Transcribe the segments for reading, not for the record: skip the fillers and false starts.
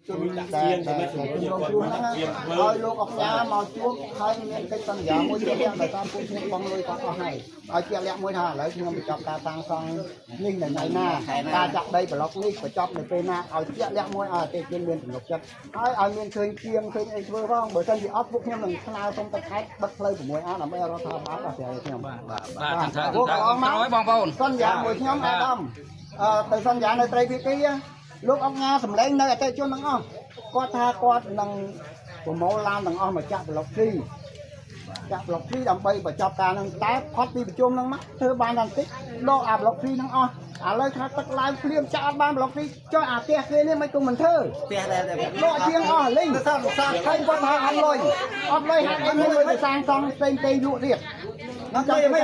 ជនដែលជនរងគ្រោះហ្នឹងឲ្យលោកអញ្ញាមកជួបហើយមានកិច្ចសន្យាមួយជាក់លាក់ដោយសារពួកខ្ញុំបងលុយគាត់អស់ហើយឲ្យជាក់លាក់មួយថាឥឡូវខ្ញុំបញ្ចប់ការសាងសង់នេះនៅថ្ងៃណាការចាក់ដីប្លុកនេះបញ្ចប់នៅពេលណាឲ្យជាក់លាក់មួយឲ្យអតិថិជនមានទំនុកចិត្តហើយឲ្យមានឃើញជាងឃើញអីធ្វើផងបើមិនជាអត់ពួកខ្ញុំនឹងស្នើសុំទៅខេត្តបិទផ្លូវ 6A ដើម្បីរដ្ឋាភិបាលដោះស្រាយខ្ញុំបាទថាពួកអង្គក្រោយបងប្អូនសន្យាមួយខ្ញុំអាដាមទៅសន្យានៅត្រីភាគីលោកអង្គការសម្លេងនៅអតិថិជនទាំងអស់គាត់ថាគាត់នឹងប្រមូលឡានទាំងអស់មកចាក់ប្លុក3ដើម្បីបញ្ចប់ការនឹងតែផុតពីប្រជុំនឹងមកធ្វើបានតែបន្តិចដកអាប្លុក3ហ្នឹងអស់ឥឡូវថាទឹកឡើងភ្លាមចាក់អត់បានប្លុក3ចុះអាផ្ទះគេនេះមិនគុំមិនធ្វើផ្ទះដែលដកជាងអស់លេងសាហើយគាត់ថាអត់លុយហាក់អីមានលុយទៅសាងសង់ផ្សេងលក់ទៀតខ្ញុំចាំមិន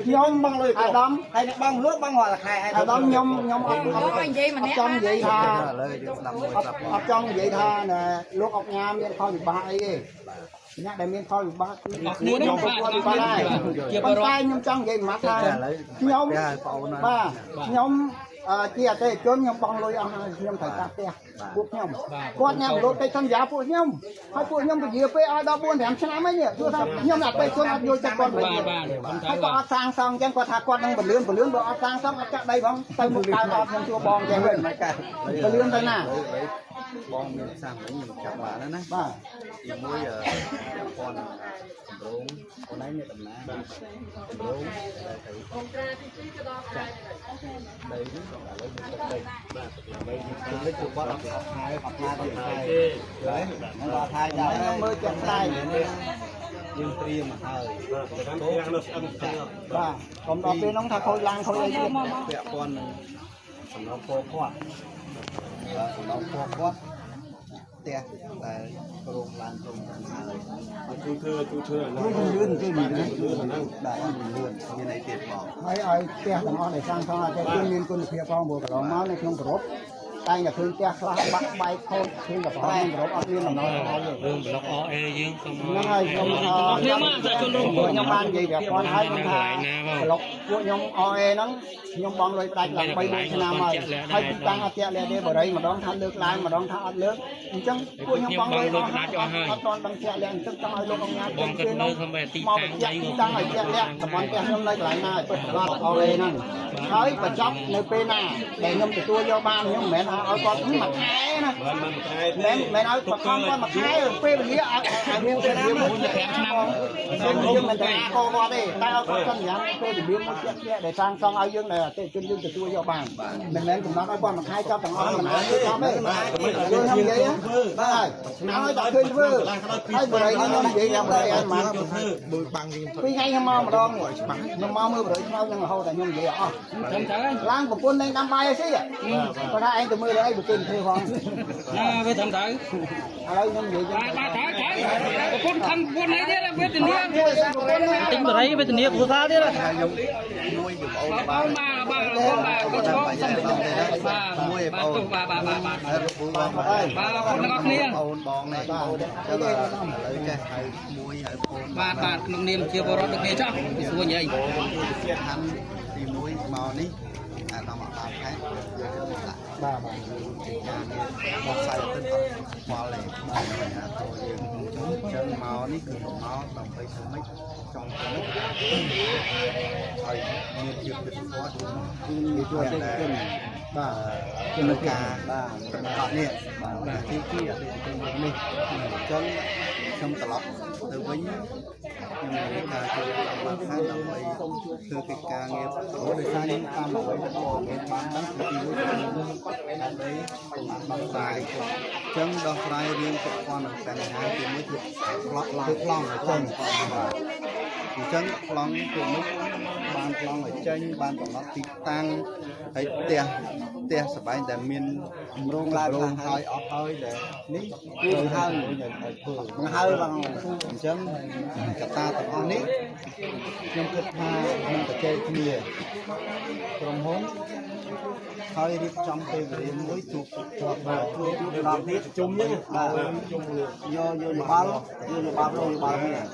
ខ្ញុំបងលុយអាដាមហើយបងលក់បងរាល់ខែអាដាមខ្ញុំអត់និយាយម្នាក់ចង់និយាយថាអត់ចង់និយាយថាលោកអុកញ៉ាមានផលវិបាកអីទេអ្នកដែលមានផលវិបាកគឺខ្ញុំផលវិបាកដែរជាប៉ុន្តែខ្ញុំចង់និយាយមួយម៉ាត់ថាខ្ញុំបាទខ្ញុំជាអតិថិជនខ្ញុំបងលុយអស់ហើយខ្ញុំត្រូវការផ្ទះពួកខ្ញុំគាត់ញ៉ាំរត់ទៅសន្យាពួកខ្ញុំហើយពួកខ្ញុំពជាពេលឲ្យដល់ 4-5 ឆ្នាំហើយនេះទោះថាខ្ញុំអតិថិជនអត់យល់ចិត្តគាត់វិញហើយគាត់អត់សាងសង់អញ្ចឹងគាត់ថាគាត់នឹងបលឿនបើអត់សាងសង់អត់ចាក់ដីផងទៅមុខកើតអត់ខ្ញុំជួបបងអញ្ចឹងវិញមិនកើតបលឿនទៅណាបងមានសាំវិញខ្ញុំចាប់បានណាបាទទីមួយគាត់សម្រងខ្លួនឯងមានដំណើរសម្រងដែលទៅចាក់ដីនេះឥឡូវមានទឹកដីបាទដើម្បីទឹកដីគឺគាត់អត់ថាយទេហើយគាត់ថាដែរមើលចាក់តែយើងត្រៀមមកហើយបាទតាមខាងនោះស្អិនបាទកុំដល់ពេលហ្នឹងថាខូចឡានខូចអីទៀតពាក់ព័ន្ធនឹងសំណងពោគាត់សំណងពោគាត់ផ្ទះដែលរោងឡានក្រុមហើយជួយធ្វើលឿនគេមានលឿនហ្នឹងដែរលឿនមានអីទៀតបងហើយឲ្យផ្ទះទាំងអស់ដែលសាងសង់អាចមានគុណភាពផងព្រោះកន្លងមកនៅក្នុងប្រវត្តិតែតែឃើញផ្ទះខ្លះបាក់បែកខូចឃើញតែប្រហែលរត់អត់មានដំណោះស្រាយទេរឿងប្លុក OA យើងសូមហ្នឹងហើយខ្ញុំខ្ញុំសាជនរួមខ្ញុំបាននិយាយប្រាប់គាត់ហើយថាប្លុកពួកខ្ញុំ OA ហ្នឹងខ្ញុំបងលុយផ្ដាច់ឡើង3ឆ្នាំហើយទីតាំងអត់ជាក់លាក់ទេបរិយម្ដងថាលើកឡើងម្ដងថាអត់លើកអញ្ចឹងពួកខ្ញុំបងលុយផ្ដាច់អស់ហើយអត់ទាន់ដឹងជាក់លាក់អញ្ចឹងចង់ឲ្យលោកអង្គការបងគិតមើលខ្ញុំបែរទីតាំងទីតាំងឲ្យជាក់លាក់តំបន់ផ្ទះខ្ញុំនៅកន្លែងណាឲ្យពិតប្រាកដ OA ហ្នឹងហើយបញ្ចប់នៅពេលណាដែលខ្ញុំទទួលយកបានខ្ញុំមិនមែនថាឲ្យគាត់មួយខែណាមិនឲ្យបខំគាត់មួយខែពេលវេលាឲ្យមានពេលវេលាមួយ5ឆ្នាំយើងមិនតែកគាត់ទេតែឲ្យគាត់សន្យាពេលវេលាមួយជាក់លាក់ដែលសាងសង់ឲ្យយើងដែលអតិថិជនយើងទទួលយកបានមិនមែនកំណត់ឲ្យគាត់មួយខែចប់ទាំងអស់មិនអាចធ្វើតាមទេយើងខ្ញុំនិយាយបាទឲ្យតែឃើញធ្វើហើយបរិយខ្ញុំនិយាយយ៉ាងបរិយឲ្យមកធ្វើបើបាំងវិញពីថ្ងៃខ្ញុំមកម្ដងខ្ញុំមកមើលបរិយឆ្នោតនឹងរហូតតែខ្ញុំនិយាយអស់ខ្ញុំទៅឡើងប្រពន្ធលេងដាំបាយឲ្យស៊ីគាត់ថាឯងទៅមើលអីប្រពន្ធធ្វើផងវាត្រឹមត្រូវឥឡូវខ្ញុំនិយាយបាទត្រូវប្រពន្ធខំប្រពន្ធអីទៀតវេទនាទិញបរិយវេទនាគ្រួសារទៀតខ្ញុំមួយបងអូនបាទគាត់ឈប់សំខាន់បាទមួយបងអូនបាទបងប្អូនទាំងអស់គ្នាអូនបងនេះចឹងឥឡូវចេះហៅមួយហៅបងបាទក្នុងនាមជាបរិយដូចគ្នាចោះសួរនិយាយខាងទី1មកនេះអាដល់មកតាមខេត្តបាទជាការនេះមកខ្សែទៅអត់ខ្វល់ទេបាទអាតូយើងចឹងមកនេះគឺមកដើម្បីធ្វើម៉េចចង់ធ្វើម៉េចហើយមានភាពពិតប្រាកដគឺមានជួយតែបាទជំនឿការបាទអត់នេះបាទទីអតិថិជននេះចឹងខ្ញុំត្រឡប់ទៅវិញខ្ញុំមានការជួយតាមខាងដើម្បីធ្វើកិច្ចការងារដោយសារខ្ញុំតាមដើម្បីមានបានដឹងពីមួយដើម្បីដោះស្រាយចឹងដោះស្រាយរឿងពាក់ព័ន្ធនឹងបញ្ហាទីមួយគឺប្លង់ឲ្យចេញអញ្ចឹងប្លង់គឺនេះបានប្លង់ឲ្យចេញបានកំណត់ទីតាំងហើយផ្ទះសបែងដែលមានរោងឡើងហើយអស់ហើយដែលនេះគឺហើយឲ្យធ្វើបង្ហើបងអញ្ចឹងកត្តាទាំងអស់នេះខ្ញុំគិតថានឹងប្រជែកគ្នាក្រុមហ៊ុន hơi đi trong cây về mới chụp vào làm tiếp chung nhé vô ba này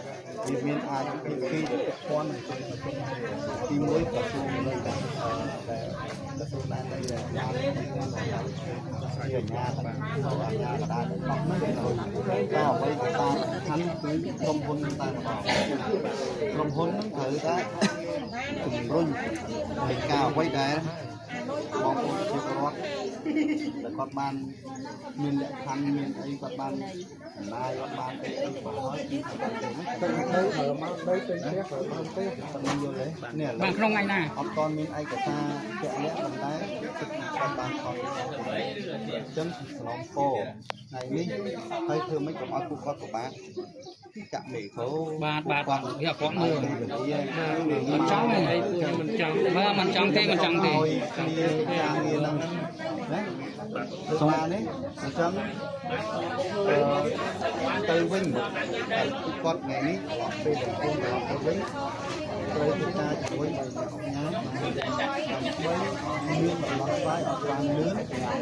thì miền ai khi con thì mới tập trung lên cái số đàn đây là nhà và đàn bọc mấy cái rồi có với ta hắn cứ không hôn ta không hôn thử ta cùng rung mình cao quay đá mong muốn chưa có rót để con ban miền lệ thanh miền ấy con ban nay con ban cái nói đây ở mang đây tên thế ở mang thế còn nhiều đấy nè bằng không anh nè con miền ấy của ta chạy lẽ bằng đáy con ban còn chân lòng phô này đi hay thường mấy con áo của bạn chạm để khấu bà hiện có người mình trắng này mình trắng thế xong đấy trắng từ vinh con ngày ní bây giờ con từ vinh tôi chúng ta chỉ với người học nhá với miếng bánh phái ở toàn nướng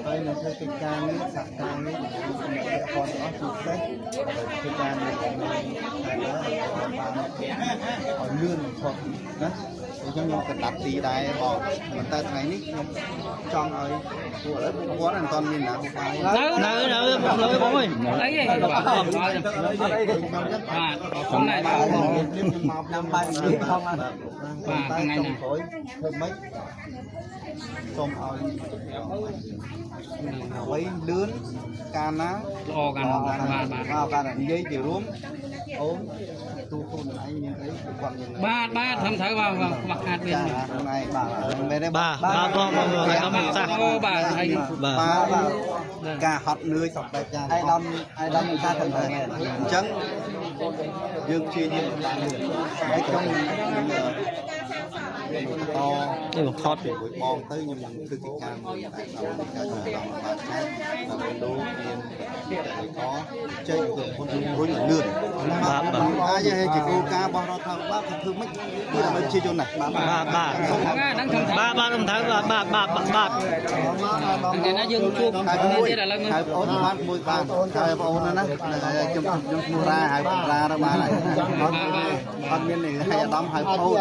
đây là theo cái can ní sạc can ní con đó chụp đấy cái can này ở lươn thôi đó trong nhóm cái đặt tí đai bỏ mình ta thấy ní trong ấy của lớp có đàn con nhìn là nỡ bóng ơi lấy gì không này năm ba không anh tay trong khối thêm mấy xong rồi với lươn can á vào can là dây chiều rúm ốm tu phun anh nhìn thấy quan nhìn ba thầm thở vào mặt hạt bên này bà đây ba con mọi người có mình sao ba cả hot lưới sọc đại cha ai đâm ra thành thời trắng dương chi nhiên ở trong to hot để buổi bom tới nhưng mình cứ cái cam tại sao mình cả thằng lòng và khác là mình đu nhiên có chơi được con rối là lươn ai vậy chỉ cô ca bao nó thằng bác thương mấy bây giờ mình chia cho này ba năm tháng cái nó dương chuông thế là hai ôn phát môi bàn hai ôn nó chụp mua ra hai ra đó ba này con miền này hay đóng hai ôn